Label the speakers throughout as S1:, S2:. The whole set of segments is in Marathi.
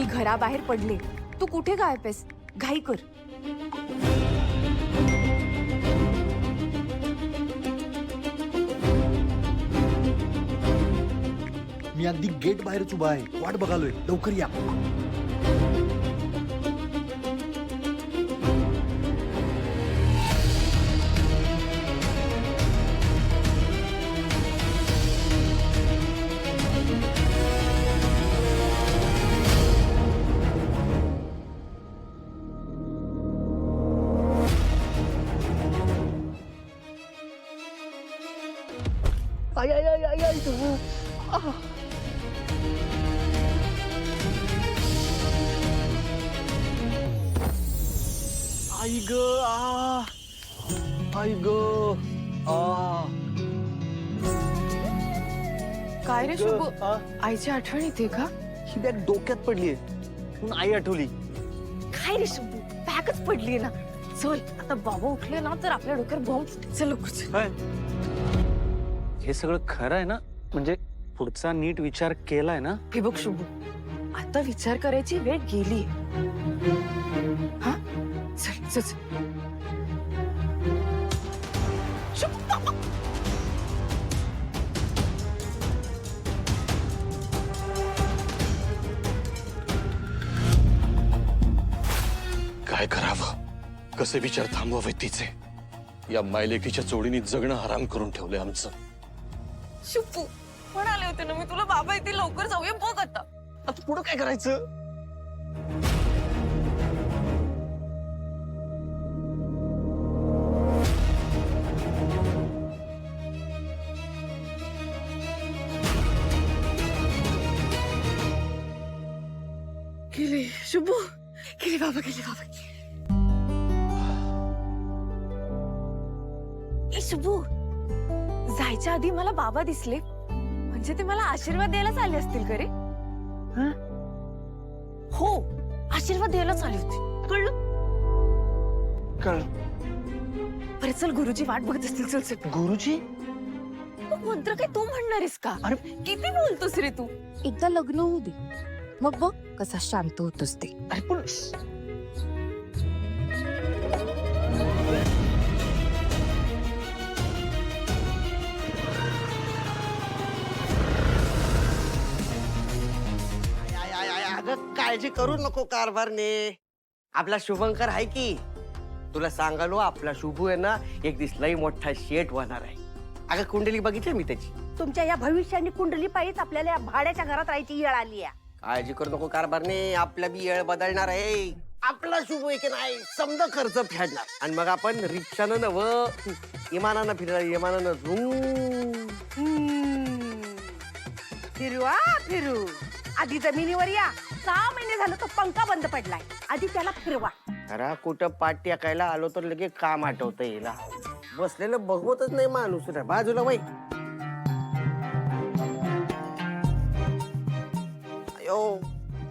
S1: मी घराबाहेर पडले, तू कुठे गायब आहेस? घाई कर.
S2: मी अगदी गेट बाहेरच उभा आहे, वाट बघालोय, लवकर या. I I I I I आह. आई ग आई ग
S1: काय रे शुभू, आईची आठवण येते का?
S2: ही बॅग डोक्यात पडलीये म्हणून आई आठवली.
S1: काय रे शुभू, बॅगच पडली ना. चल आता बाबा उठले ना तर आपल्या डोक्यावर बॉम्ब फुटेल. चल लवकर.
S3: हे सगळं खरं आहे ना? म्हणजे पुढचा नीट विचार केलाय ना?
S1: हे बघ शुभू, आता विचार करायची वेळ गेली. हा चल चल चल. शुभू, बाबा.
S4: काय करावं, कसे विचार थांबवावे तिचे? या मायलेकीच्या जोडीने जगणं हराम करून ठेवलंय आमचं.
S1: शुभू म्हणाले होते ना मी तुला, बाबा इथे लवकर जाऊया. बघ आता
S2: आता पुढं काय करायचं?
S1: गेले शुभू, गेले बाबा, गेले बाबा. ए शुभू, जायच्या आधी मला बाबा दिसले, म्हणजे ते मला आशीर्वाद द्यायलाच आले असतील का रे? हो, आशीर्वाद द्यायलाच आले होते. कळलं? बरं चल, गुरुजी वाट बघत असतील. चल चल.
S2: गुरुजी?
S1: मग मंत्र काय तू म्हणणार आहेस का?
S2: अरे
S1: किती बोलतोस रे तू? एकदा लग्न होऊ दे, मग बघ कसा शांत होतोस ते.
S2: अरे पण
S5: अगं काळजी करू नको कारभारने. आपला शुभंकर आहे की. तुला सांगालो, आपला शुभू आहे ना एक दिसलाही मोठा शेठ होणार आहे. अगं कुंडली बघितली मी त्याची.
S6: तुमच्या या भविष्याने कुंडली पाहिजे आपल्याला या भाड्याच्या घरात राहायची येळ आली आहे.
S5: काळजी करू नको कारभारने, आपला बी येळ बदलणार आहे. आपला शुभू आहे की नाही समजा खर्च फेडणार आणि मग आपण रिक्षानं नव इमानानं फिरणार. इमानानं
S6: फिरू फिरू. आधी जमिनीवर या. 6 महिने झालं तो पंखा बंद पडलाय. आधी त्याला फिरवा.
S5: जरा कुठं पाठ टाकायला आलो तर लगे काम आठवत येईल. बसलेलं बघवतच नाही माणूस. रे बाजूला वय. अयो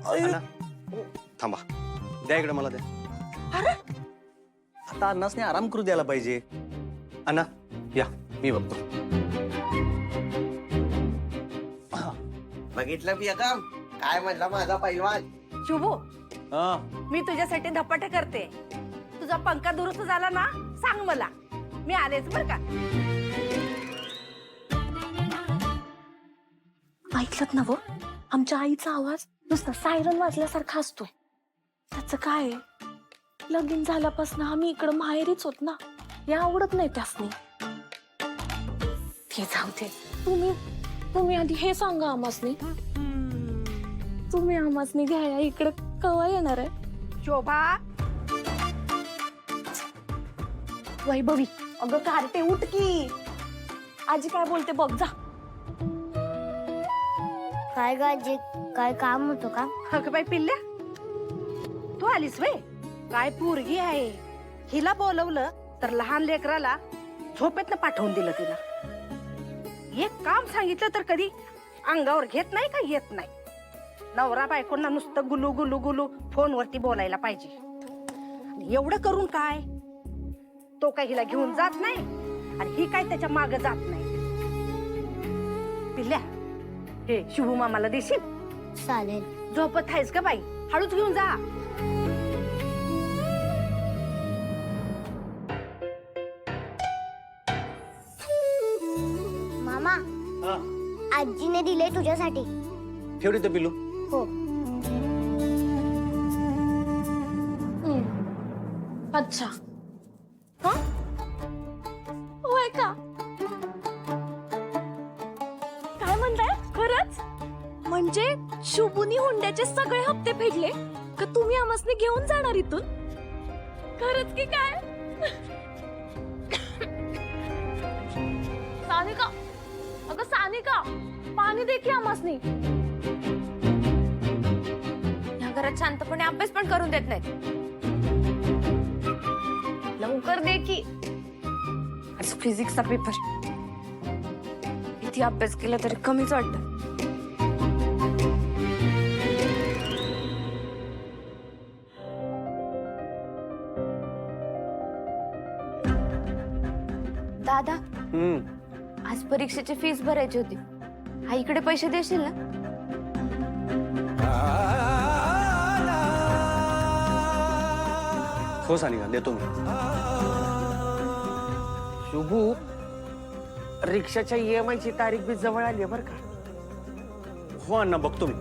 S3: अण्णा, थांबा, द्या इकडे, मला द्या.
S6: अरे
S3: आता अण्णासने आराम करू द्यायला पाहिजे. अण्णा या, मी बघतो.
S5: बघितलं पिया का काय म्हणला माझा पैलवान.
S6: शुभू,
S3: हा,
S6: मी तुझ्यासाठी धपाटे करते. तुझा पंखा दुरुस्त झाला ना सांग मला, मी आलेच बर का.
S1: ऐकलत ना व, आमच्या आईचा आवाज नुसता सायरन वाजल्यासारखा असतो. त्याचं काय, लगीन झाल्यापासून आम्ही इकडं माहेरीच होत ना, या आवडत नाही त्यासनी. ते जाऊ दे, तुम्ही आधी हे सांगा आमासनी, तुम्ही आमासनी घ्याया इकडं कवा येणार आहे?
S6: शोभा,
S1: वैभवी, अगं कार्टे उठ की. आजी काय बोलते बघ जा.
S7: काय गाजी, काय काम होतं का?
S6: अगं बाई पिल्ल्या, तू आलीस वे. काय पोरगी आहे, हिला बोलवलं तर लहान लेकराला झोपेतनं पाठवून दिलं तिला. एक काम सांगितलं तर कधी अंगावर घेत नाही का येत नाही. नवरा बायकोंना नुसतं गुलू गुलू गुलू फोनवरती बोलायला पाहिजे. एवढं करून काय, तो काय हिला घेऊन जात नाही आणि ही काय त्याच्या मागे जात नाही. पिल्ल्या, हे शुभू मामाला देशील?
S7: चालेल.
S6: झोपत आहेस का बाई? हळूच घेऊन जा.
S7: मामा आजीने दिले तुझ्यासाठी.
S3: ठेव रे ते पिलू.
S7: हो.
S1: अच्छा हा होय का? काय म्हणताय खरंच? म्हणजे शुभूनी हुंड्याचे सगळे हप्ते फेडले का तुम्ही आमसने घेऊन जाणार इथून? खरंच की काय? सानिका, अगं सानिका, पाणी दे की आमसने.
S8: या घरात शांतपणे अभ्यास पण करून देत नाहीत. लवकर दे की. आज फिजिक्सचा पेपर. किती अभ्यास केला तरी कमीच वाटत. दादा, आज परीक्षेची फीस भरायची होती. आईकडे पैसे देशील ना?
S3: हो सानिका, देतो मी.
S5: शुभू, रिक्षाच्या EMI ची तारीख बी जवळ आली बर का.
S3: हो अण्णा, बघतो मी.